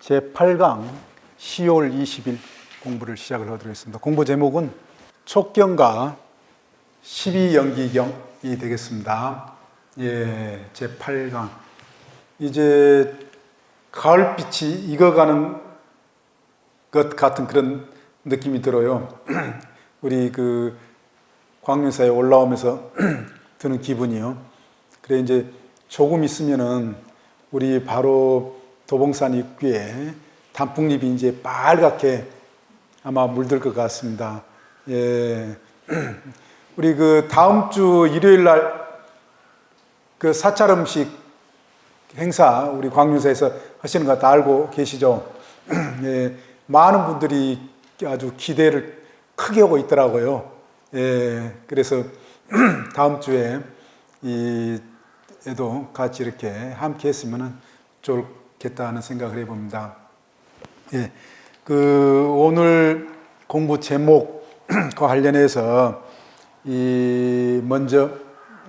제8강 10월 20일 공부를 시작을 하도록 하겠습니다. 공부 제목은 촉경과 12연기경이 되겠습니다. 예, 제8강. 이제 가을빛이 익어가는 것 같은 그런 느낌이 들어요. 우리 그 광명사에 올라오면서 드는 기분이요. 그래 이제 조금 있으면은 우리 바로 도봉산 입구에 단풍잎이 이제 빨갛게 아마 물들 것 같습니다. 예. 우리 그 다음 주 일요일 날 그 사찰 음식 행사 우리 광명사에서 하시는 거 다 알고 계시죠? 예. 많은 분들이 아주 기대를 크게 하고 있더라고요. 예. 그래서 다음 주에 에도 같이 이렇게 함께 했으면 좋겠다 하는 생각을 해봅니다. 예. 그 오늘 공부 제목과 관련해서 먼저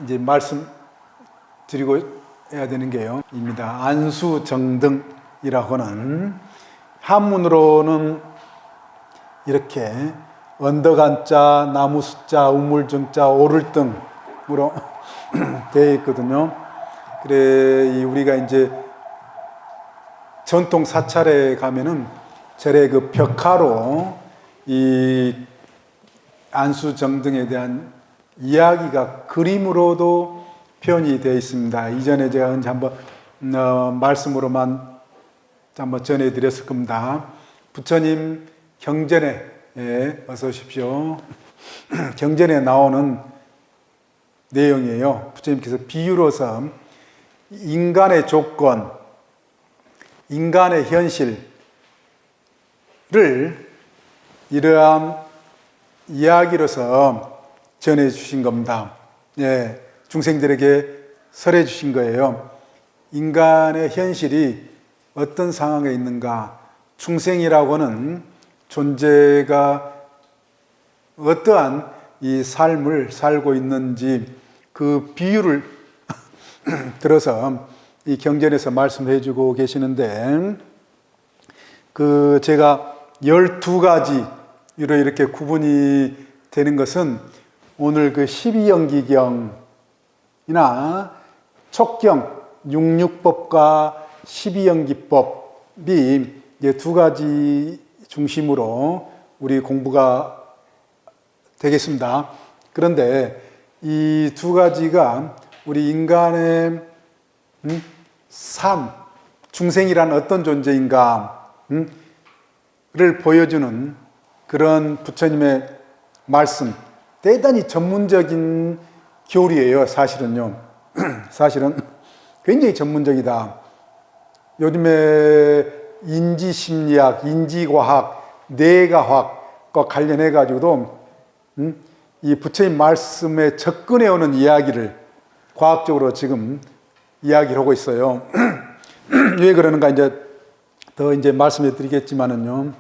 이제 말씀드리고 해야 되는 게요. 입니다. 안수정등이라고 하는 한문으로는 이렇게 언덕안자, 나무숫자, 우물정자, 오를등으로 되어 있거든요. 그래, 우리가 이제 전통 사찰에 가면은 절에 그 벽화로 이 안수정등에 대한 이야기가 그림으로도 표현이 되어 있습니다. 이전에 제가 언제 한번 말씀으로만 한번 전해드렸을 겁니다. 부처님 경전에 어서 오십시오. 경전에 나오는 내용이에요. 부처님께서 비유로서 인간의 조건, 인간의 현실을 이러한 이야기로서 전해주신 겁니다. 예, 중생들에게 설해 주신 거예요. 인간의 현실이 어떤 상황에 있는가, 중생이라고 하는 존재가 어떠한 이 삶을 살고 있는지 그 비유를 들어서 이 경전에서 말씀해 주고 계시는데, 그 제가 12가지로 이렇게 구분이 되는 것은 오늘 그 12연기경이나 촉경, 육육법과 12연기법이 이제 두 가지 중심으로 우리 공부가 되겠습니다. 그런데 이 두 가지가 우리 인간의 삶, 중생이란 어떤 존재인가 를 보여주는 그런 부처님의 말씀, 대단히 전문적인 교리예요. 사실은요. 사실은 굉장히 전문적이다. 요즘에 인지심리학, 인지과학, 뇌과학과 관련해 가지고도 이 부처님 말씀에 접근해오는 이야기를 과학적으로 지금 이야기를 하고 있어요. 왜 그러는가 이제 더 이제 말씀해 드리겠지만은요.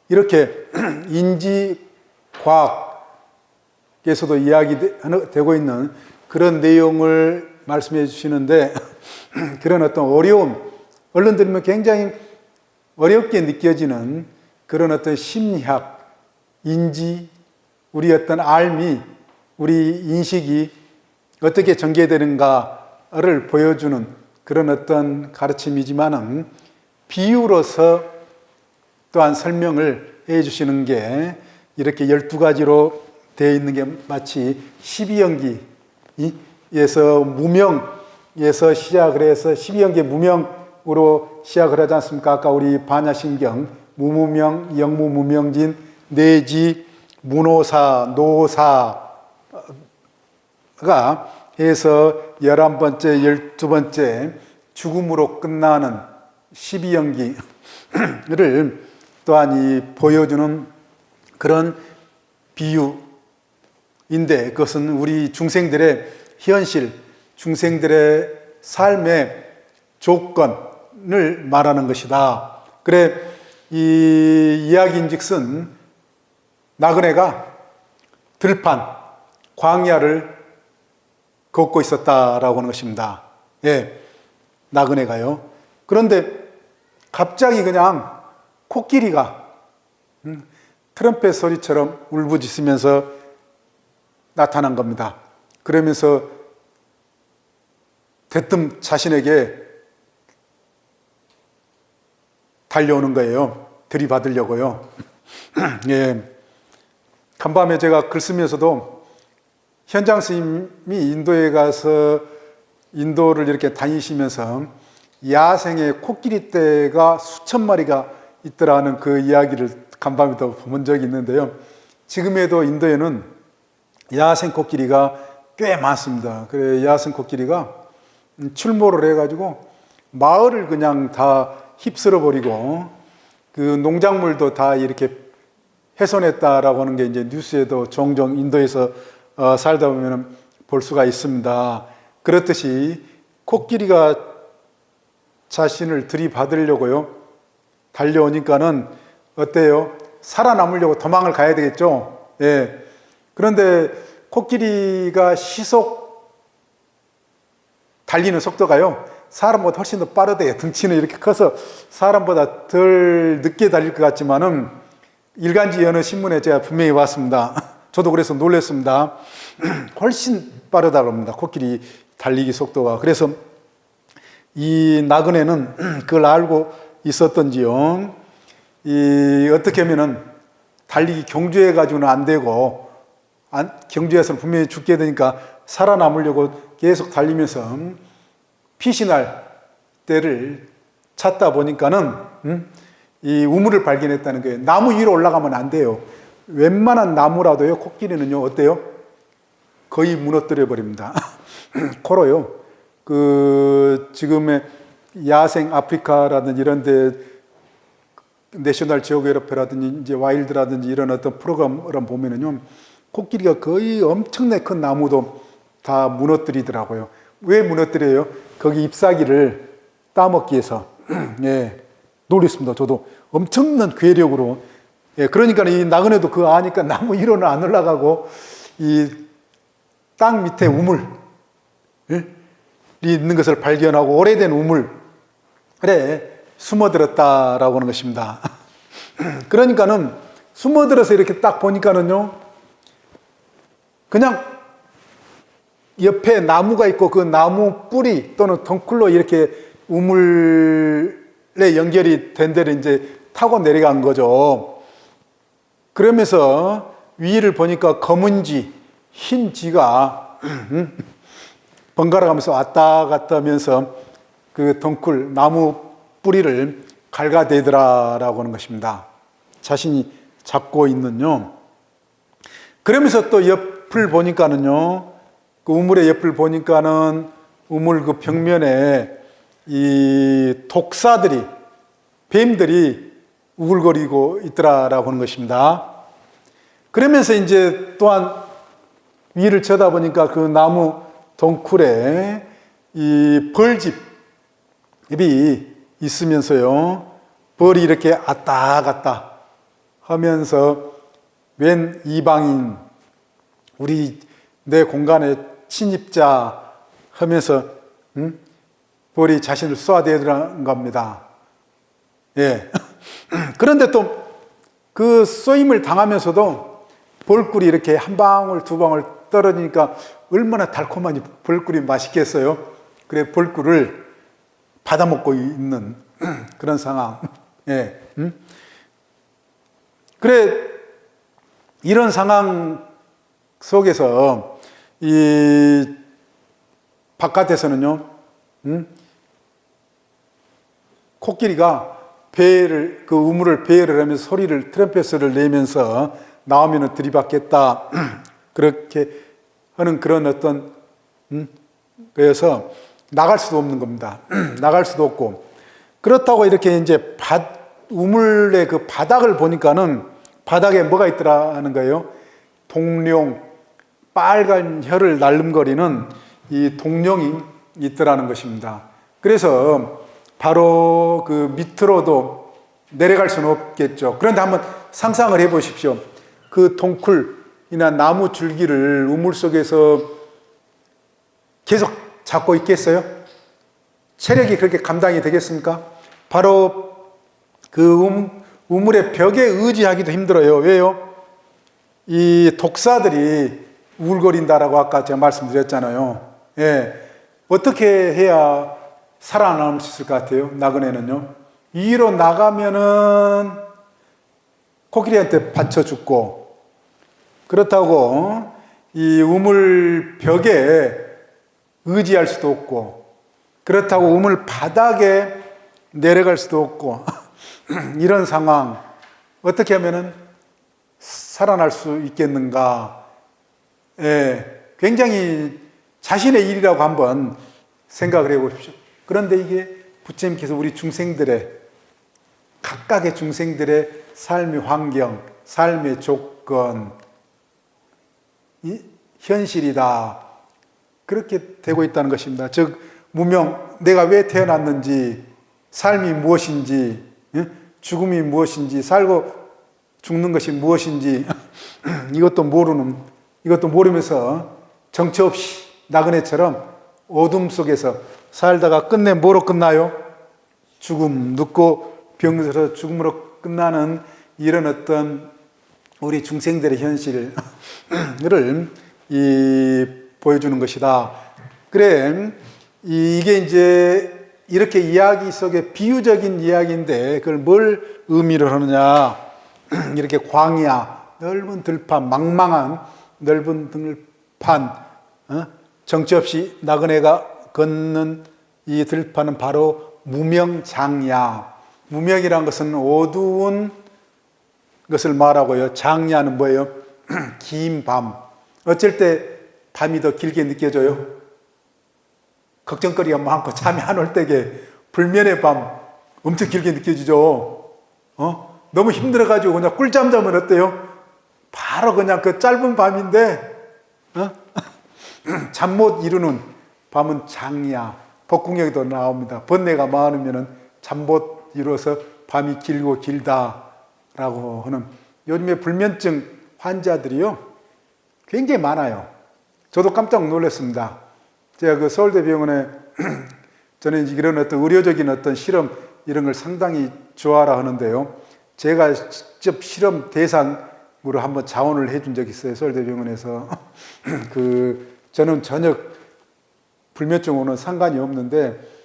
이렇게 인지과학에서도 이야기되고 있는 그런 내용을 말씀해 주시는데 그런 어떤 어려움, 얼른 들으면 굉장히 어렵게 느껴지는 그런 어떤 심리학, 인지, 우리 어떤 알미, 우리 인식이 어떻게 전개되는가를 보여주는 그런 어떤 가르침이지만은 비유로서 또한 설명을 해 주시는 게 이렇게 12가지로 되어 있는 게 마치 12연기에서 무명에서 시작을 해서 12연기 무명으로 시작을 하지 않습니까? 아까 우리 반야신경 무무명, 영무무명진, 내지, 문호사, 노사가 해서 11번째, 12번째 죽음으로 끝나는 12연기를 또한 이 보여주는 그런 비유인데 그것은 우리 중생들의 현실, 중생들의 삶의 조건을 말하는 것이다. 그래 이 이야기인즉슨 나그네가 들판, 광야를 걷고 있었다라고 하는 것입니다. 예. 나그네가요. 그런데 갑자기 그냥 코끼리가 트럼펫 소리처럼 울부짖으면서 나타난 겁니다. 그러면서 대뜸 자신에게 달려오는 거예요. 들이받으려고요. 예. 간밤에 제가 글 쓰면서도 현장 스님이 인도에 가서 인도를 이렇게 다니시면서 야생의 코끼리 떼가 수천 마리가 있더라는 그 이야기를 간밤에도 본 적이 있는데요. 지금에도 인도에는 야생 코끼리가 꽤 많습니다. 그래 야생 코끼리가 출몰을 해가지고 마을을 그냥 다 휩쓸어 버리고 그 농작물도 다 이렇게 훼손했다라고 하는 게 이제 뉴스에도 종종 인도에서 살다 보면 볼 수가 있습니다. 그렇듯이 코끼리가 자신을 들이받으려고요 달려오니까는 어때요? 살아남으려고 도망을 가야 되겠죠. 예. 그런데 코끼리가 시속 달리는 속도가요 사람보다 훨씬 더 빠르대요. 등치는 이렇게 커서 사람보다 덜 늦게 달릴 것 같지만은 일간지 어느 신문에 제가 분명히 봤습니다. 저도 그래서 놀랐습니다. 훨씬 빠르다고 합니다. 코끼리 달리기 속도가. 그래서 이 나그네는 그걸 알고 있었던지요. 어떻게 하면은 달리기 경주해 가지고는 안 되고 경주에서는 분명히 죽게 되니까 살아남으려고 계속 달리면서 피신할 때를 찾다 보니까는 이 우물을 발견했다는 거예요. 나무 위로 올라가면 안 돼요. 웬만한 나무라도요 코끼리는요 어때요? 거의 무너뜨려 버립니다. 코로요. 그 지금의 야생 아프리카라든지 이런데 내셔널 지오그래피라든지 이제 와일드라든지 이런 어떤 프로그램을 보면은요 코끼리가 거의 엄청나게 큰 나무도 다 무너뜨리더라고요. 왜 무너뜨려요? 거기 잎사귀를 따먹기 위해서. 예, 놀랬습니다. 저도 엄청난 괴력으로. 예, 그러니까 이 나그네도 그거 아니까 나무 위로는 안 올라가고 이 땅 밑에 우물이 있는 것을 발견하고 오래된 우물 그래 숨어들었다라고 하는 것입니다. 그러니까는 숨어들어서 이렇게 딱 보니까는요 그냥 옆에 나무가 있고 그 나무 뿌리 또는 덩쿨로 이렇게 우물에 연결이 된 데를 이제 타고 내려간 거죠. 그러면서 위를 보니까 검은 쥐, 흰 쥐가 번갈아 가면서 왔다 갔다 하면서 그 덩쿨 나무 뿌리를 갉아대더라라고 하는 것입니다. 자신이 잡고 있는요. 그러면서 또 옆을 보니까는요. 그 우물의 옆을 보니까는 우물 그 벽면에 이 독사들이 뱀들이 우글거리고 있더라라고 하는 것입니다. 그러면서 이제 또한 위를 쳐다보니까 그 나무 덩쿨에 이 벌집이 있으면서요. 벌이 이렇게 왔다 갔다 하면서 웬 이방인 우리 내 공간에 침입자 하면서 벌이 자신을 쏘아대더라는 겁니다. 예. 그런데 또 그 쏘임을 당하면서도 벌꿀이 이렇게 한 방울 두 방울 떨어지니까 얼마나 달콤하니 벌꿀이 맛있겠어요. 그래 벌꿀을 받아먹고 있는 그런 상황. 예. 그래 이런 상황 속에서 이 바깥에서는요, 코끼리가 배를 그 우물을 배를 하면서 소리를 트럼펫을 내면서 나오면은 들이받겠다 그렇게 하는 그런 어떤 그래서 나갈 수도 없는 겁니다. 나갈 수도 없고 그렇다고 이렇게 이제 우물의 그 바닥을 보니까는 바닥에 뭐가 있더라는 거예요. 동룡 빨간 혀를 날름거리는 이 동룡이 있더라는 것입니다. 그래서 바로 그 밑으로도 내려갈 수는 없겠죠. 그런데 한번 상상을 해 보십시오. 그 동쿨이나 나무 줄기를 우물 속에서 계속 잡고 있겠어요? 체력이 그렇게 감당이 되겠습니까? 바로 그 우물의 벽에 의지하기도 힘들어요. 왜요? 이 독사들이 울거린다라고 아까 제가 말씀드렸잖아요. 예. 어떻게 해야 살아남을 수 있을 것 같아요? 나그네는요. 위로 나가면은 코끼리한테 받쳐 죽고, 그렇다고 이 우물 벽에 의지할 수도 없고, 그렇다고 우물 바닥에 내려갈 수도 없고 이런 상황 어떻게 하면은 살아날 수 있겠는가? 예, 굉장히 자신의 일이라고 한번 생각을 해보십시오. 그런데 이게 부처님께서 우리 중생들의 각각의 중생들의 삶의 환경, 삶의 조건, 이 현실이다. 그렇게 되고 있다는 것입니다. 즉 무명, 내가 왜 태어났는지, 삶이 무엇인지, 죽음이 무엇인지, 살고 죽는 것이 무엇인지 이것도 모르면서 정처 없이 나그네처럼 어둠 속에서 살다가 끝내 뭐로 끝나요? 죽음, 늙고 병들어서 죽음으로 끝나는 이런 어떤 우리 중생들의 현실을 보여주는 것이다. 그래, 이게 이제 이렇게 이야기 속에 비유적인 이야기인데 그걸 뭘 의미를 하느냐? 이렇게 광야, 넓은 들판, 망망한 넓은 들판, 정처 없이 나그네가 걷는 이 들판은 바로 무명장야. 무명이란 것은 어두운 것을 말하고요. 장야는 뭐예요? 긴 밤. 어쩔 때 밤이 더 길게 느껴져요? 걱정거리가 많고 잠이 안 올 때게 불면의 밤 엄청 길게 느껴지죠. 너무 힘들어가지고 그냥 꿀잠 자면 어때요? 바로 그냥 그 짧은 밤인데 잠 못 이루는 밤은 장야. 법궁에도 나옵니다. 번뇌가 많으면 잠 못 이루어서 밤이 길고 길다라고 하는, 요즘에 불면증 환자들이요 굉장히 많아요. 저도 깜짝 놀랐습니다. 제가 그 서울대병원에 저는 이런 어떤 의료적인 어떤 실험 이런 걸 상당히 좋아라 하는데요. 제가 직접 실험 대상으로 한번 자원을 해준 적이 있어요. 서울대병원에서. 저는 전혀 불면증하고는 상관이 없는데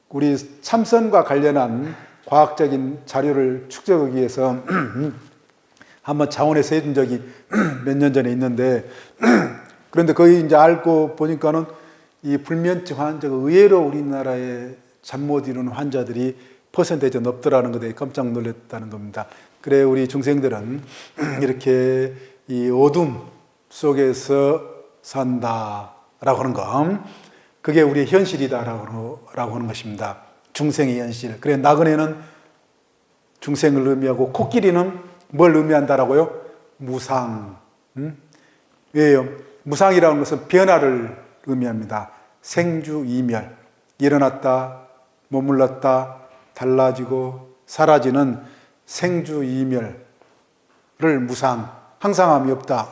우리 참선과 관련한 과학적인 자료를 축적하기 위해서 한번 자원해서 해준 적이 몇 년 전에 있는데 그런데 거의 이제 알고 보니까는 이 불면증 환자가 의외로 우리나라에 잠 못 이루는 환자들이 퍼센테이지가 높더라는 것에 깜짝 놀랐다는 겁니다. 그래, 우리 중생들은 이렇게 이 어둠 속에서 산다라고 하는 것, 그게 우리의 현실이다라고 하는 것입니다. 중생의 현실. 그래, 나그네는 중생을 의미하고 코끼리는 뭘 의미한다라고요? 무상. 왜요? 무상이라는 것은 변화를 의미합니다. 생주이멸, 일어났다, 머물렀다, 달라지고 사라지는 생주이멸을 무상, 항상함이 없다.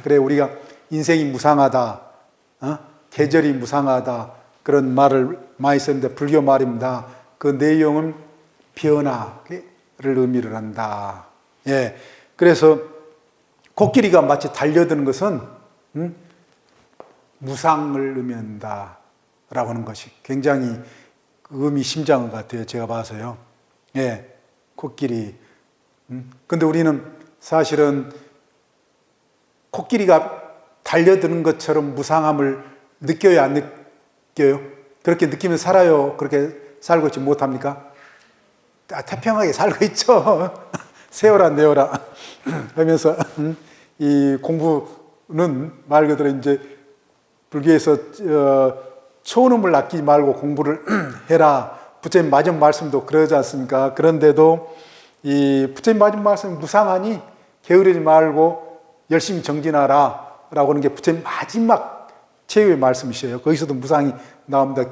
그래, 우리가 인생이 무상하다, 계절이 무상하다, 그런 말을 많이 썼는데 불교 말입니다. 그 내용은 변화를 의미를 한다. 예, 그래서 코끼리가 마치 달려드는 것은 무상을 의미한다 라고 하는 것이 굉장히 의미심장한 것 같아요. 제가 봐서요. 예, 코끼리. 근데 우리는 사실은 코끼리가 달려드는 것처럼 무상함을 느껴요, 안 느껴요? 그렇게 느끼면 살아요? 그렇게 살고 있지 못합니까? 태평하게 살고 있죠. 세워라 내워라 하면서 이 공부는 말 그대로 이제 불교에서 초음을 아끼지 말고 공부를 해라. 부처님 마지막 말씀도 그러지 않습니까? 그런데도 이 부처님 마지막 말씀 무상하니 게으르지 말고 열심히 정진하라 라고 하는 게 부처님 마지막 최후의 말씀이셔요. 거기서도 무상이 나옵니다.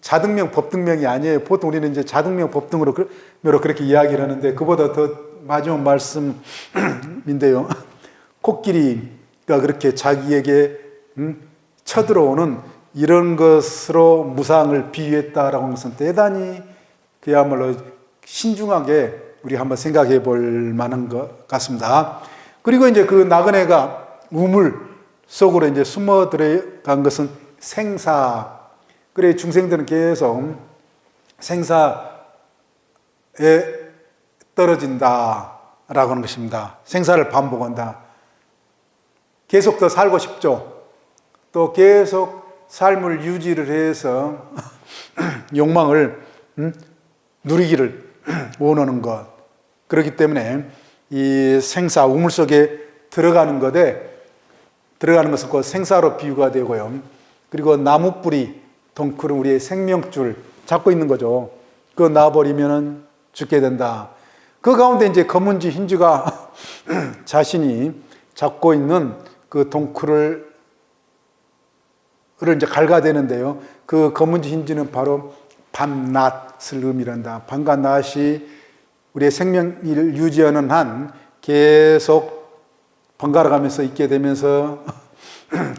자등명, 법등명이 아니에요. 보통 우리는 이제 자등명, 법등으로 그렇게 이야기를 하는데 그보다 더 마지막 말씀인데요. 코끼리가 그렇게 자기에게 쳐들어오는 이런 것으로 무상을 비유했다라고 하는 것은 대단히 그야말로 신중하게 우리 한번 생각해 볼 만한 것 같습니다. 그리고 이제 그 나그네가 우물 속으로 이제 숨어 들어간 것은 생사. 그래 중생들은 계속 생사에 떨어진다라고 하는 것입니다. 생사를 반복한다. 계속 더 살고 싶죠. 또 계속 삶을 유지를 해서 욕망을 누리기를 원하는 것. 그렇기 때문에 이 생사 우물 속에 들어가는 것은 그 생사로 비유가 되고요. 그리고 나무 뿌리, 덩쿨은 우리의 생명줄 잡고 있는 거죠. 그거 놔버리면 죽게 된다. 그 가운데 이제 검은쥐, 흰쥐가 자신이 잡고 있는 그 덩쿨을 이제 갈가대는데요. 그 검은쥐, 흰쥐는 바로 밤낮을 의미한다. 밤과 낮이 우리의 생명을 유지하는 한 계속 번갈아 가면서 있게 되면서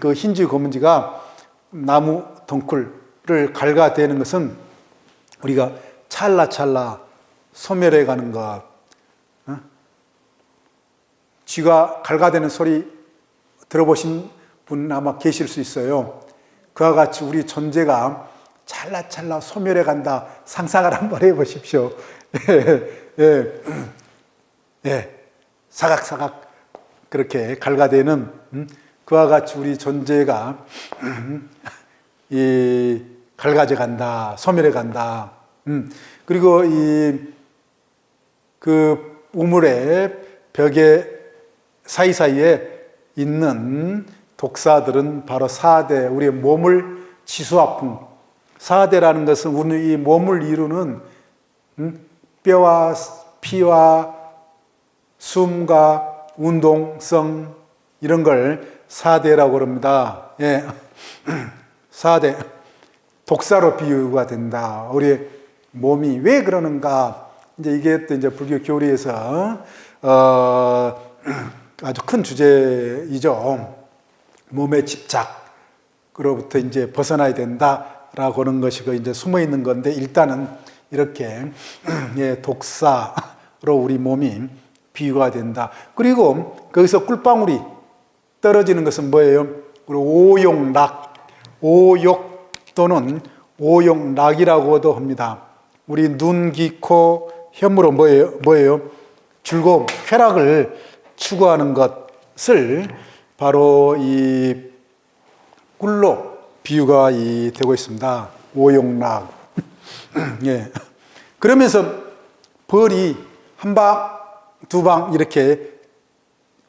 그 흰쥐, 검은쥐가 나무 덩쿨을 갈가대는 것은 우리가 찰나찰나 소멸해 가는 것. 쥐가 갈가대는 소리 들어보신 분 아마 계실 수 있어요. 그와 같이 우리 존재가 찰나찰나 소멸해 간다. 상상을 한번 해보십시오. 사각사각 그렇게 갈가대는 그와 같이 우리 존재가 갈가져 간다, 소멸해 간다. 그리고 그 우물의 벽에 사이사이에 있는 독사들은 바로 사대, 우리의 몸을 치수아풍. 사대라는 것은 우리 이 몸을 이루는 뼈와 피와 숨과 운동성 이런 걸 사대라고 합니다. 예. 사대. 독사로 비유가 된다. 우리의 몸이 왜 그러는가? 이제 이게 또 이제 불교 교리에서 아주 큰 주제이죠. 몸의 집착으로부터 이제 벗어나야 된다라고 하는 것이 이제 숨어 있는 건데 일단은 이렇게 독사로 우리 몸이 비유가 된다. 그리고 거기서 꿀방울이 떨어지는 것은 뭐예요? 우리 오욕락, 오욕 또는 오욕락이라고도 합니다. 우리 눈, 귀, 코, 혀무로 뭐예요? 즐거움, 쾌락을 추구하는 것을 바로 이 꿀로 비유가 되고 있습니다. 오욕락. 예. 그러면서 벌이 한 방, 두 방 이렇게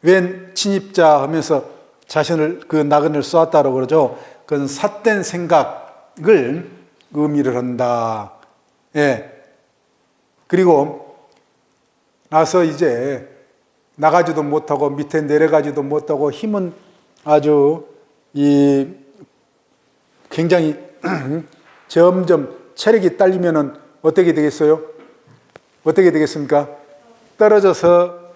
웬 침입자 하면서 자신을 그 나그네를 쏘았다고 그러죠. 그건 삿된 생각을 의미를 한다. 예. 그리고 나서 이제 나가지도 못하고 밑에 내려가지도 못하고 힘은 아주 굉장히 점점 체력이 딸리면은 어떻게 되겠어요? 어떻게 되겠습니까? 떨어져서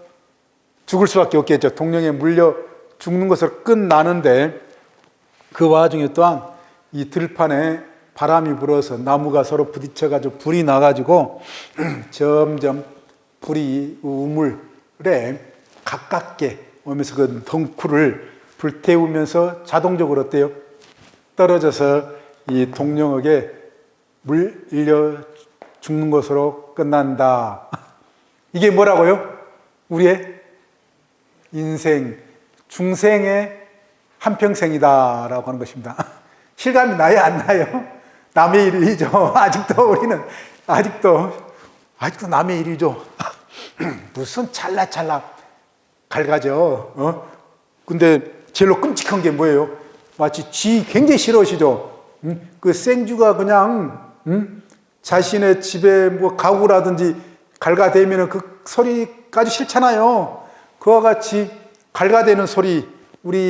죽을 수밖에 없겠죠. 동령에 물려 죽는 것으로 끝나는데 그 와중에 또한 이 들판에 바람이 불어서 나무가 서로 부딪혀가지고 불이 나가지고 점점 불이 우물에 가깝게 오면서 그 덩쿨을 불태우면서 자동적으로 어때요? 떨어져서 이 동령에게 물려 죽는 것으로 끝난다. 이게 뭐라고요? 우리의 인생, 중생의 한평생이다라고 하는 것입니다. 실감이 나요, 안 나요? 남의 일이죠. 아직도 남의 일이죠. 무슨 찰나찰나 갈가져. 근데 제일로 끔찍한 게 뭐예요? 마치 쥐 굉장히 싫어하시죠? 그 생쥐가 그냥 자신의 집에 뭐 가구라든지 갈가대면 그 소리까지 싫잖아요. 그와 같이 갈가대는 소리,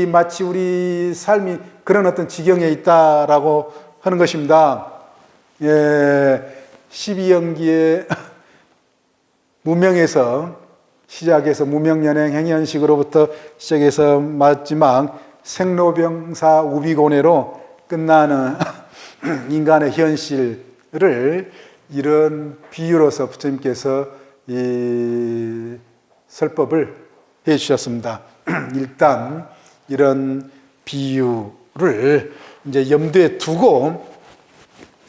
마치 우리 삶이 그런 어떤 지경에 있다라고 하는 것입니다. 예, 12연기의 무명에서 시작해서 무명연행 행연식으로부터 시작해서 마지막 생로병사 우비고뇌로 끝나는 인간의 현실을 이런 비유로서 부처님께서 이 설법을 해 주셨습니다. 일단 이런 비유를 이제 염두에 두고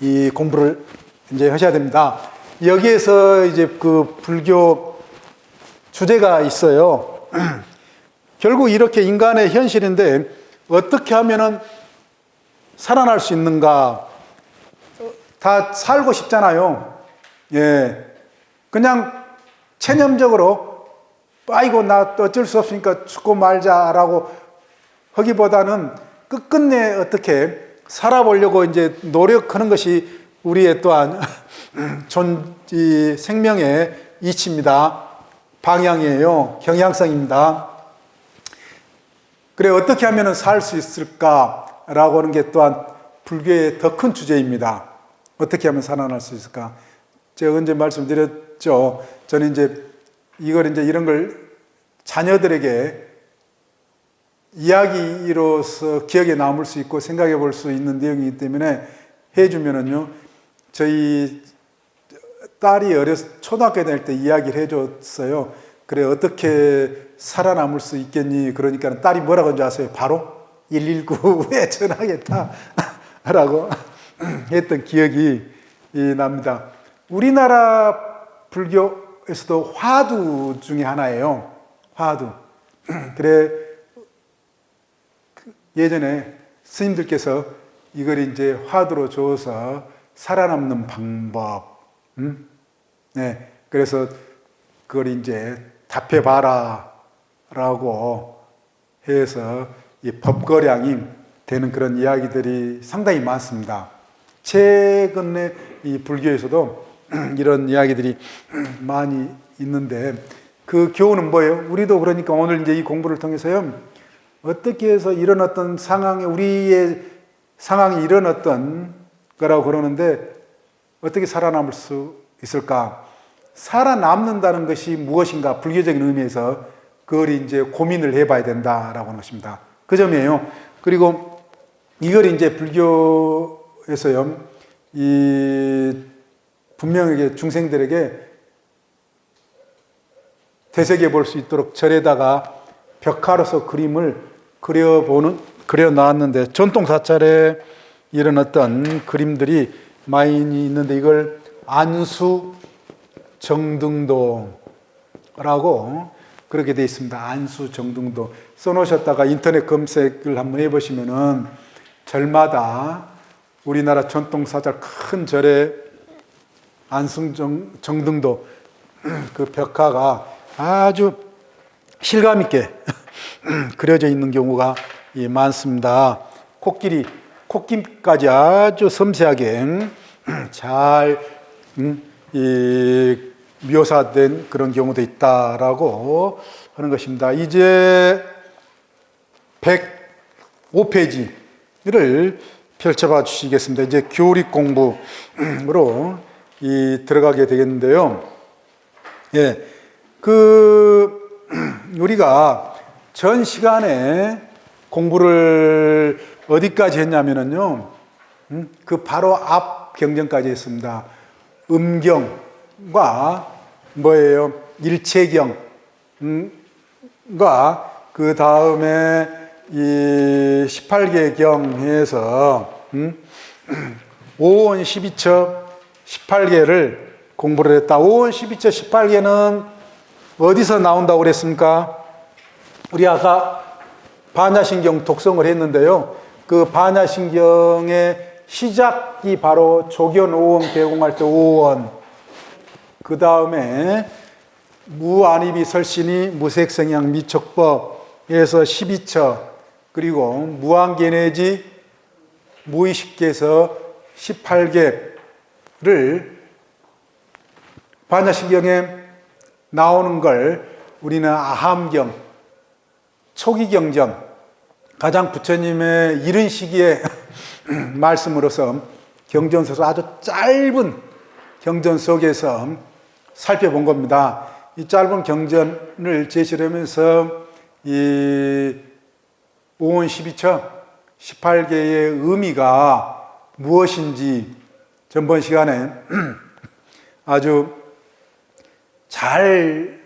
이 공부를 이제 하셔야 됩니다. 여기에서 이제 그 불교 주제가 있어요. 결국 이렇게 인간의 현실인데 어떻게 하면은 살아날 수 있는가? 다 살고 싶잖아요. 예. 그냥 체념적으로 아이고 나 어쩔 수 없으니까 죽고 말자라고 하기보다는 끝끝내 어떻게 살아보려고 이제 노력하는 것이 우리의 또한 이 생명의 이치입니다. 방향이에요. 경향성입니다. 그래 어떻게 하면 살 수 있을까라고 하는 게 또한 불교의 더 큰 주제입니다. 어떻게 하면 살아날 수 있을까? 제가 언제 말씀드렸죠. 저는 이제 이런 걸 자녀들에게 이야기로서 기억에 남을 수 있고 생각해 볼 수 있는 내용이기 때문에 해주면은요, 저희 딸이 초등학교 다닐 때 이야기를 해줬어요. 그래, 어떻게 살아남을 수 있겠니? 그러니까 딸이 뭐라고 한지 아세요? 바로 119에 전화하겠다. 라고 했던 기억이 납니다. 우리나라 불교에서도 화두 중에 하나예요. 화두. 그래, 예전에 스님들께서 이걸 이제 화두로 줘서 살아남는 방법. 네. 그래서 그걸 이제 답해봐라. 라고 해서 이 법거량이 되는 그런 이야기들이 상당히 많습니다. 최근에 이 불교에서도 이런 이야기들이 많이 있는데 그 교훈은 뭐예요? 우리도 그러니까 오늘 이제 이 공부를 통해서요, 어떻게 해서 이런 어떤 상황에 우리의 상황이 이런 어떤 거라고 그러는데 어떻게 살아남을 수 있을까? 살아남는다는 것이 무엇인가? 불교적인 의미에서 그걸 이제 고민을 해봐야 된다라고 하는 것입니다. 그 점이에요. 그리고 이걸 이제 불교에서요, 분명하게 중생들에게 되새겨 볼 수 있도록 절에다가 벽화로서 그림을 그려 나왔는데, 전통 사찰에 이런 어떤 그림들이 많이 있는데 이걸 안수 정등도라고 그렇게 되어 있습니다. 안수 정등도 써놓으셨다가 인터넷 검색을 한번 해보시면은 절마다 우리나라 전통 사찰 큰 절에 안수 정등도 그 벽화가 아주 실감 있게 그려져 있는 경우가 많습니다. 코끼리까지 아주 섬세하게 잘 묘사된 그런 경우도 있다라고 하는 것입니다. 이제 105페이지를 펼쳐봐 주시겠습니다. 이제 교리 공부로 들어가게 되겠는데요. 예, 우리가 전 시간에 공부를 어디까지 했냐면요, 그 바로 앞 경전까지 했습니다. 음경과 뭐예요? 일체경과 그 다음에 이 18개 경에서 5원 12처 18개를 공부를 했다. 5원 12처 18개는 어디서 나온다고 그랬습니까? 우리 아까 반야신경 독성을 했는데요. 그 반야신경의 시작이 바로 조견 5원 개공할 때 5원, 그 다음에 무안입이 설신이 무색성향 미척법에서 12처, 그리고 무한계내지 무의식계에서 18개를 반야신경에 나오는 걸 우리는 아함경, 초기경전, 가장 부처님의 이른 시기에 말씀으로서 경전서서 아주 짧은 경전 속에서 살펴본 겁니다. 이 짧은 경전을 제시하면서 이 5원 12처 18개의 의미가 무엇인지 전번 시간에 아주 잘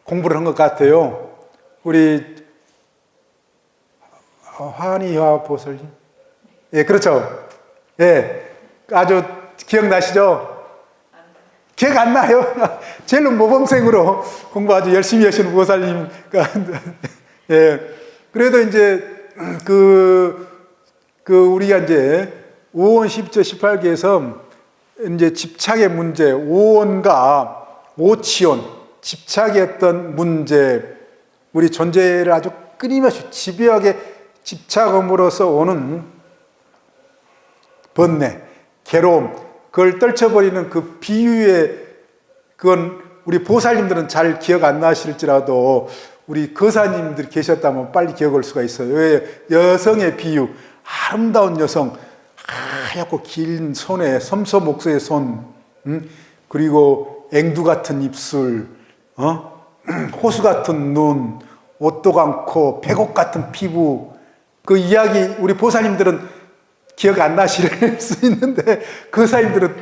공부를 한 것 같아요. 우리 환희화 보살님. 예, 그렇죠. 예, 아주 기억나시죠? 기억 안 나요? 제일 모범생으로 공부 아주 열심히 하시는 보살님. 예, 그래도 이제 우리가 이제 5원 12조 18개에서 이제 집착의 문제, 오원과 오치원, 집착의 어떤 문제, 우리 존재를 아주 끊임없이 집요하게 집착함으로써 오는 번뇌, 괴로움, 그걸 떨쳐버리는 그 비유의, 그건 우리 보살님들은 잘 기억 안 나실지라도 우리 거사님들이 계셨다면 빨리 기억할 수가 있어요. 왜? 여성의 비유, 아름다운 여성, 하얗고 긴 손에 섬소 목소의 손, 그리고 앵두 같은 입술, 호수 같은 눈, 옷도강 코, 백옥 같은 피부, 그 이야기 우리 보살님들은 기억 안 나실 수 있는데 거사님들은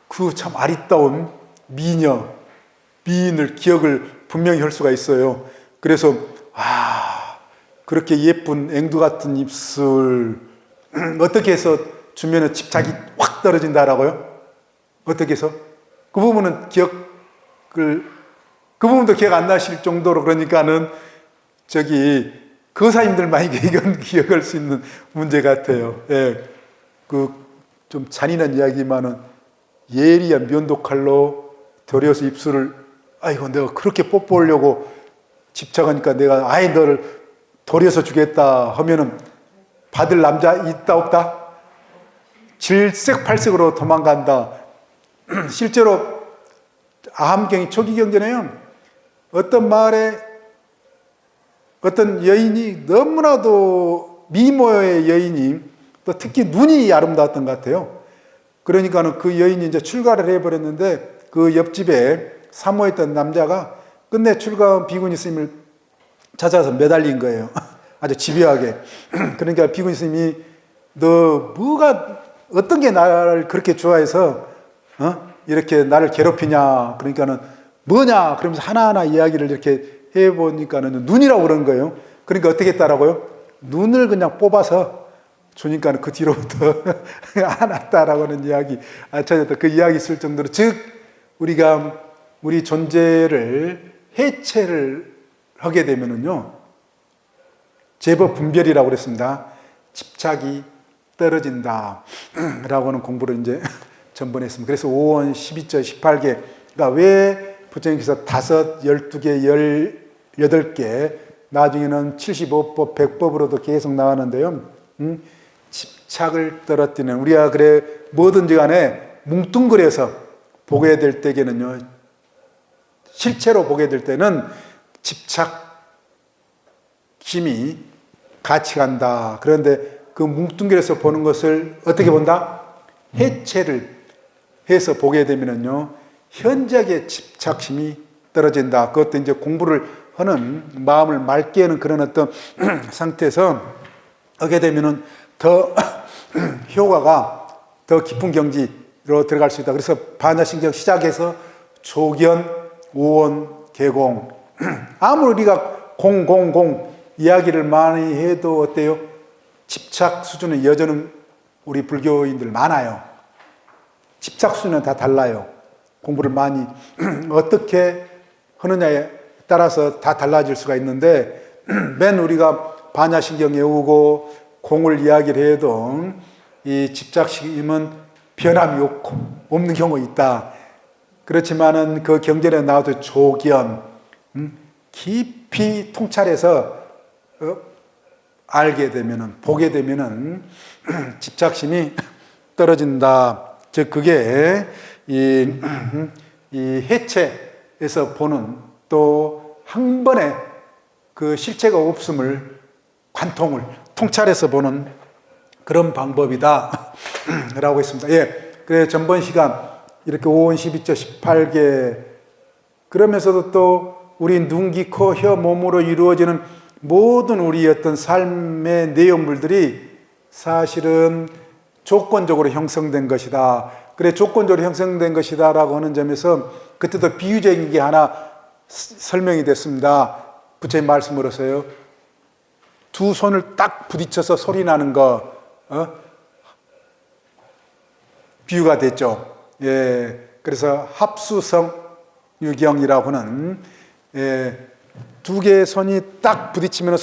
그 참 아리따운 미인을 기억을 분명히 할 수가 있어요. 그래서 그렇게 예쁜 앵두 같은 입술, 어떻게 해서 주면은 집착이 확 떨어진다라고요? 어떻게 해서? 그 부분은 그 부분도 기억 안 나실 정도로, 그러니까는 거사님들만 이건 기억할 수 있는 문제 같아요. 예. 좀 잔인한 이야기만은 예리한 면도칼로 도려서 입술을, 아이고, 내가 그렇게 뽀뽀하려고 집착하니까 내가 아예 너를 도려서 주겠다 하면은 받을 남자 있다 없다? 질색팔색으로 도망간다. 실제로 아함경이 초기 경전에요, 어떤 마을에 어떤 여인이, 너무나도 미모의 여인이, 또 특히 눈이 아름다웠던 것 같아요. 그러니까는 그 여인이 이제 출가를 해버렸는데 그 옆집에 사모했던 남자가 끝내 출가한 비구니 스님을 찾아서 매달린 거예요. 아주 집요하게. 그러니까 비구니 스님이 너 어떤 게 나를 그렇게 좋아해서 이렇게 나를 괴롭히냐, 그러니까는 뭐냐, 그러면서 하나하나 이야기를 이렇게 해보니까는 눈이라고 그런 거예요. 그러니까 어떻게 했다라고요? 눈을 그냥 뽑아서 주니까 그 뒤로부터 안 왔다라고 하는 이야기, 찾았다. 그 이야기 있을 정도로, 즉 우리가 우리 존재를 해체를 하게 되면은요, 제법 분별이라고 그랬습니다. 집착이 떨어진다 라고 하는 공부를 이제 전번에 했습니다. 그래서 5원 12조 18개가 왜 부처님께서 5, 12개, 18개, 나중에는 75법, 100법으로도 계속 나왔는데요. 집착을 떨어뜨리는, 우리가 그래 뭐든지 간에 뭉뚱그려서 보게 될 때에는요, 실체로 보게 될 때는 집착심이 같이 간다. 그런데 그 뭉뚱그려서 보는 것을 어떻게 본다? 해체를 해서 보게 되면은요, 현저하게 집착심이 떨어진다. 그것도 이제 공부를 하는, 마음을 맑게 하는 그런 어떤 상태에서 하게 되면은 더 효과가 더 깊은 경지로 들어갈 수 있다. 그래서 반야신경 시작해서 조견, 오원, 개공, 아무리 우리가 공공공 이야기를 많이 해도 어때요? 집착 수준은 여전히 우리 불교인들 많아요. 집착 수준은 다 달라요. 공부를 많이 어떻게 하느냐에 따라서 다 달라질 수가 있는데, 맨 우리가 반야신경 외우고 공을 이야기를 해도 이 집착심은 변함이 없는 경우가 있다. 그렇지만은 그 경전에 나와도 조견, 깊이 통찰해서 알게 되면은, 보게 되면은 집착심이 떨어진다. 즉 그게 이 해체에서 보는, 또 한 번에 그 실체가 없음을, 관통을 통찰해서 보는 그런 방법이다 라고 했습니다. 예, 그래 전번 시간 이렇게 5원 12조 18개, 그러면서도 또 우리 눈, 귀, 코, 혀, 몸으로 이루어지는 모든 우리 어떤 삶의 내용물들이 사실은 조건적으로 형성된 것이다. 그래, 조건적으로 형성된 것이다 라고 하는 점에서 그때도 비유적인 게 하나 설명이 됐습니다. 부처님 말씀으로서요. 두 손을 딱 부딪혀서 소리 나는 거, 비유가 됐죠. 예, 그래서 합수성 유경이라고 하는, 두 개의 손이 딱 부딪히면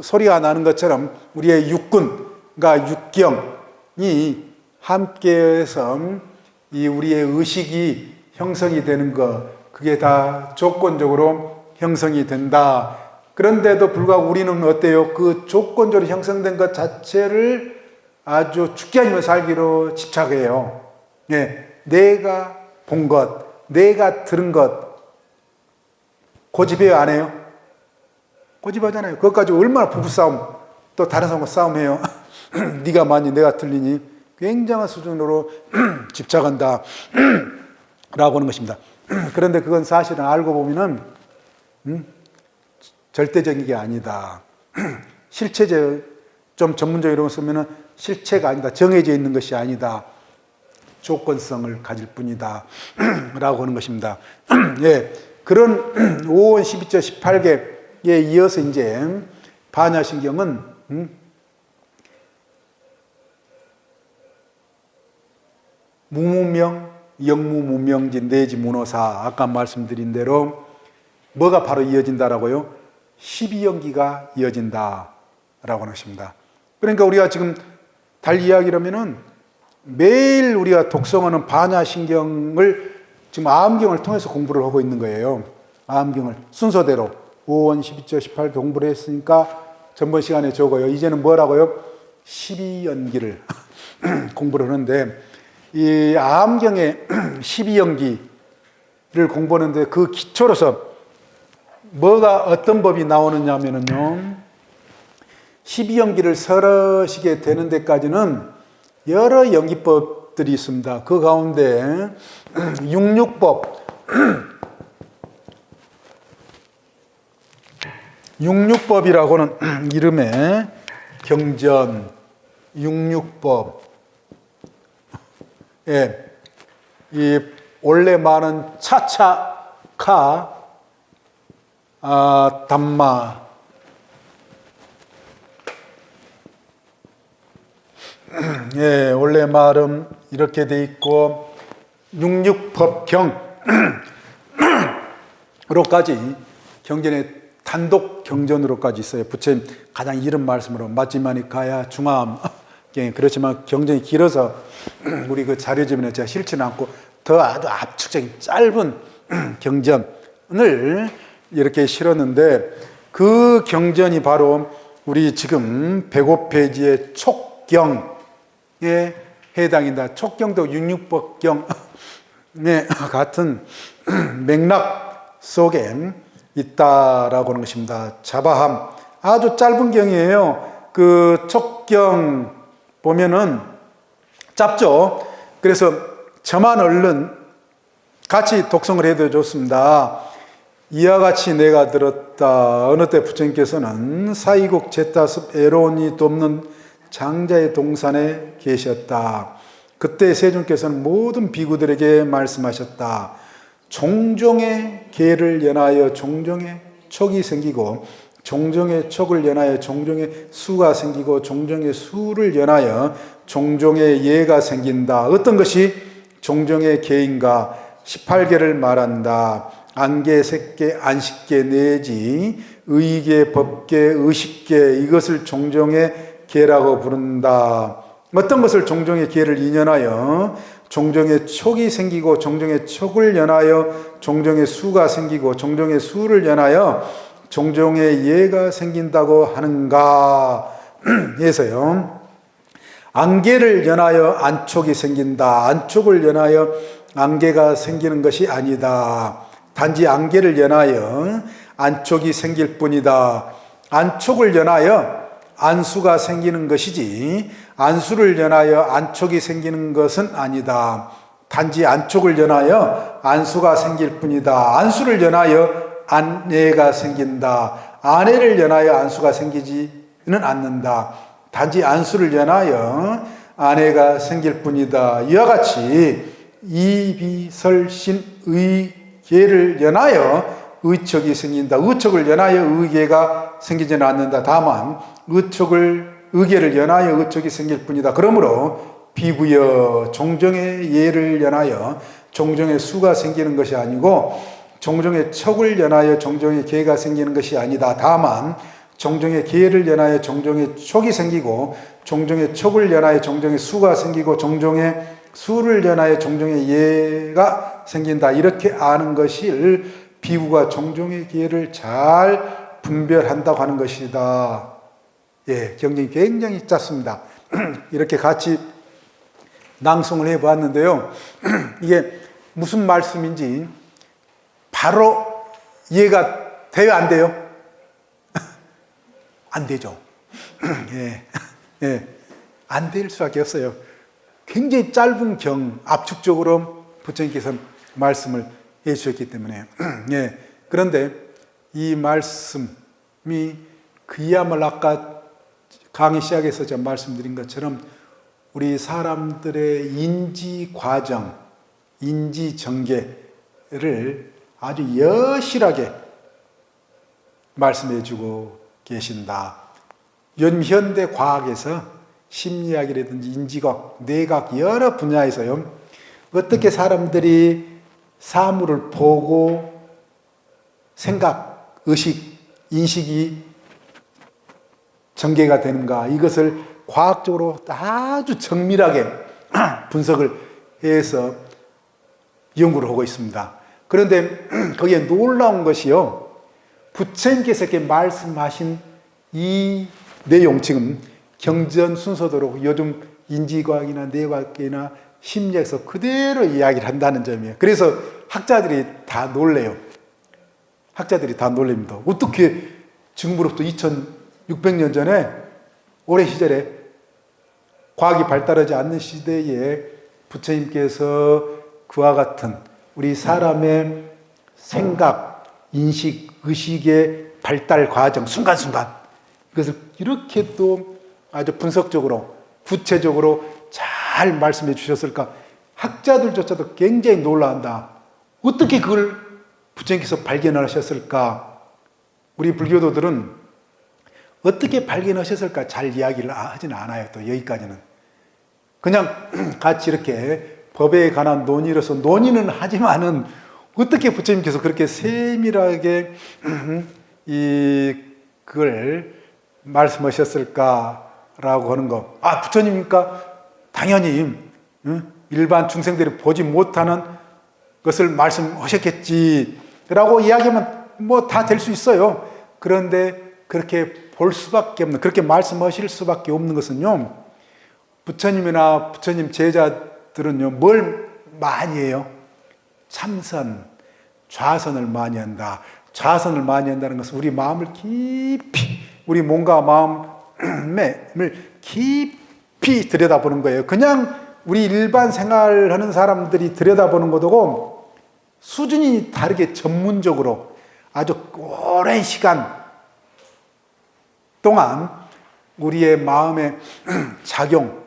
소리가 나는 것처럼 우리의 육군과 육경이 함께해서 이 우리의 의식이 형성이 되는 것, 그게 다 조건적으로 형성이 된다. 그런데도 불구하고 우리는 어때요? 그 조건적으로 형성된 것 자체를 아주 죽지 않으면 살기로 집착해요. 예, 내가 본 것, 내가 들은 것, 고집해요, 안 해요? 고집하잖아요. 그것까지 얼마나 부부싸움, 또 다른 사람과 싸움해요. 네가 많이, 내가 틀리니. 굉장한 수준으로 집착한다 라고 하는 것입니다. 그런데 그건 사실은 알고 보면은 절대적인 게 아니다. 실체적, 좀 전문적으로 쓰면은 실체가 아니다. 정해져 있는 것이 아니다. 조건성을 가질 뿐이다 라고 하는 것입니다. 예, 그런 5원 12조 18개에 이어서 이제 반야신경은 무무명, 영무무명진, 내지문호사, 아까 말씀드린 대로 뭐가 바로 이어진다라고요? 12연기가 이어진다라고 하는 것입니다. 그러니까 우리가 지금 달리 이야기하면은 매일 우리가 독성하는 반야신경을 지금 아음경을 통해서 공부를 하고 있는 거예요. 아음경을 순서대로 5원 12조 18 공부를 했으니까 전번 시간에 적어요. 이제는 뭐라고요? 12연기를 공부를 하는데 이 아음경의 12연기를 공부하는데 그 기초로서 뭐가 어떤 법이 나오느냐 하면은요, 12연기를 설하시게 되는 데까지는 여러 연기법들이 있습니다. 그 가운데 육육법, 육육법이라고는 이름의 경전, 육육법, 예, 이 원래 많은 차차카, 담마, 예, 원래 말은 이렇게 돼 있고 육육법경으로까지 경전의 단독 경전으로까지 있어요. 부처님 가장 이른 말씀으로 마지막에 가야 중암. 그렇지만 경전이 길어서 우리 그 자료집에는 제가 실지는 않고 더 아주 압축적인 짧은 경전을 이렇게 실었는데 그 경전이 바로 우리 지금 105페이지의 촉경에 해당인다. 촉경도 육육법경의 같은 맥락 속에 있다라고 하는 것입니다. 자바함, 아주 짧은 경이에요. 그 촉경 보면은 짧죠. 그래서 저만 얼른 같이 독성을 해도 좋습니다. 이와 같이 내가 들었다. 어느 때 부처님께서는 사이국 제타습 에로니 돕는 장자의 동산에 계셨다. 그때 세존께서는 모든 비구들에게 말씀하셨다. 종종의 계를 연하여 종종의 촉이 생기고 종종의 촉을 연하여 종종의 수가 생기고 종종의 수를 연하여 종종의 예가 생긴다. 어떤 것이 종종의 계인가? 18계를 말한다. 안계, 색계, 안식계, 내지 의계, 법계, 의식계, 이것을 종종의 계라고 부른다. 어떤 것을 종종의 계를 인연하여 종종의 촉이 생기고 종종의 촉을 연하여 종종의 수가 생기고 종종의 수를 연하여 종종의 예가 생긴다고 하는가 해서요. 안계를 연하여 안촉이 생긴다. 안촉을 연하여 안계가 생기는 것이 아니다. 단지 안계를 연하여 안촉이 생길 뿐이다. 안촉을 연하여 안수가 생기는 것이지 안수를 연하여 안촉이 생기는 것은 아니다. 단지 안촉을 연하여 안수가 생길 뿐이다. 안수를 연하여 아내가 생긴다. 아내를 연하여 안수가 생기지는 않는다. 단지 안수를 연하여 아내가 생길 뿐이다. 이와 같이 이비설신 의계를 연하여 의척이 생긴다. 의척을 연하여 의계가 생기지는 않는다. 다만 의계를 연하여 의척이 생길 뿐이다. 그러므로 비부여 종종의 예를 연하여 종종의 수가 생기는 것이 아니고 종종의 척을 연하여 종종의 계가 생기는 것이 아니다. 다만 종종의 계를 연하여 종종의 촉이 생기고 종종의 촉을 연하여 종종의 수가 생기고 종종의 수를 연하여 종종의 예가 생긴다. 이렇게 아는 것이 비구가 종종의 계를 잘 분별한다고 하는 것이다. 예, 경전이 굉장히 짧습니다. 이렇게 같이 낭송을 해보았는데요. 이게 무슨 말씀인지 바로 이해가 돼요, 안 돼요? 안 되죠. 예, 예, 안 될 수밖에 없어요. 굉장히 짧은 압축적으로 부처님께서 말씀을 해주셨기 때문에. 예, 그런데 이 말씀이 그야말로 아까 강의 시작에서 제가 말씀드린 것처럼 우리 사람들의 인지 과정, 인지 전개를 아주 여실하게 말씀해 주고 계신다. 요즘 현대 과학에서 심리학이라든지 인지학, 뇌과학 여러 분야에서요. 어떻게 사람들이 사물을 보고 생각, 의식, 인식이 전개가 되는가, 이것을 과학적으로 아주 정밀하게 분석을 해서 연구를 하고 있습니다. 그런데 거기에 놀라운 것이요, 부처님께서 이렇게 말씀하신 이 내용, 지금 경전 순서대로 요즘 인지과학이나 뇌과학이나 심리학에서 그대로 이야기를 한다는 점이에요. 그래서 학자들이 다 놀래요. 학자들이 다 놀랍니다. 어떻게 지금으로부터 2600년 전에 오래 시절에 과학이 발달하지 않는 시대에 부처님께서 그와 같은 우리 사람의 생각, 인식, 의식의 발달 과정 순간순간 이것을 이렇게 또 아주 분석적으로 구체적으로 잘 말씀해 주셨을까? 학자들조차도 굉장히 놀라한다. 어떻게 그걸 부처님께서 발견하셨을까? 우리 불교도들은 어떻게 발견하셨을까? 잘 이야기를 하지는 않아요. 또 여기까지는. 그냥 같이 이렇게 법에 관한 논의로서 논의는 하지만은 어떻게 부처님께서 그렇게 세밀하게 그걸 말씀하셨을까라고 하는 거. 아, 부처님입니까? 당연히 일반 중생들이 보지 못하는 것을 말씀하셨겠지라고 이야기하면 뭐 다 될 수 있어요. 그런데 그렇게 볼 수밖에 없는, 그렇게 말씀하실 수밖에 없는 것은요, 부처님이나 부처님 제자들은요, 뭘 많이 해요? 참선, 좌선을 많이 한다. 좌선을 많이 한다는 것은 우리 마음을 깊이, 우리 몸과 마음을 깊이 들여다보는 거예요. 그냥 우리 일반 생활하는 사람들이 들여다보는 것하고 수준이 다르게 전문적으로 아주 오랜 시간 동안 우리의 마음의 작용,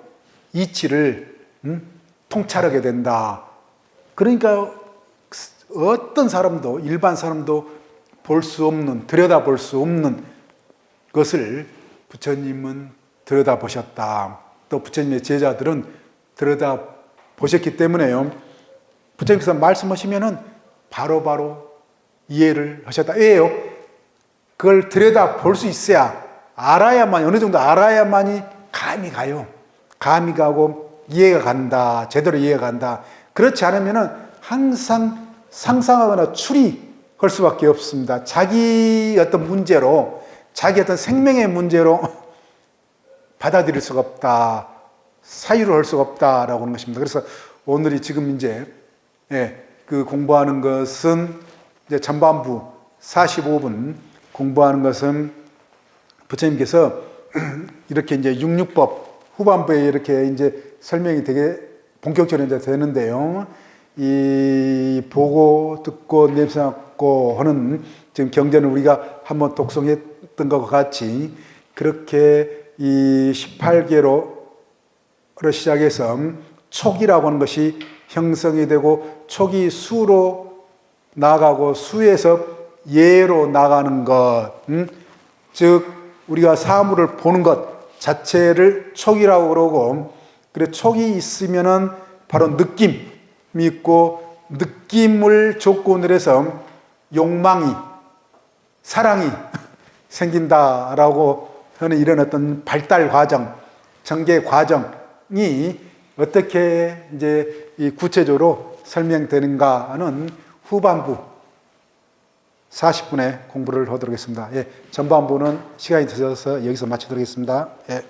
이치를 통찰하게 된다. 그러니까 어떤 사람도, 일반 사람도 볼 수 없는, 들여다볼 수 없는 것을 부처님은 들여다보셨다. 또 부처님의 제자들은 들여다보셨기 때문에요, 부처님께서 말씀하시면은 바로바로 이해를 하셨다. 왜요? 그걸 들여다볼 수 있어야, 알아야만, 어느 정도 알아야만이 감이 가요. 감이 가고 이해가 간다. 제대로 이해가 간다. 그렇지 않으면은 항상 상상하거나 추리할 수밖에 없습니다. 자기 어떤 문제로, 자기 어떤 생명의 문제로 받아들일 수가 없다. 사유를 할 수가 없다라고 하는 것입니다. 그래서 오늘이 지금 이제 그 공부하는 것은 이제 전반부 45분 공부하는 것은 부처님께서 이렇게 이제 육육법 후반부에 이렇게 이제 설명이 되게 본격적으로 이제 되는데요. 이 보고 듣고 냄새 맡고 하는 지금 경전을 우리가 한번 독송했던 것과 같이 그렇게 이 18개로를 시작해서 촉이라고 하는 것이 형성이 되고 촉이 수로 나가고 수에서 예로 나가는 것, 즉 우리가 사물을 보는 것 자체를 촉이라고 그러고, 그래 촉이 있으면은 바로 느낌이 있고, 느낌을 조건으로 해서 욕망이, 사랑이 생긴다라고 하는 이런 어떤 발달 과정, 전개 과정이 어떻게 이제 이 구체적으로 설명되는가는 후반부 40분의 공부를 하도록 하겠습니다. 예, 전반부는 시간이 늦어서 여기서 마치도록 하겠습니다. 예.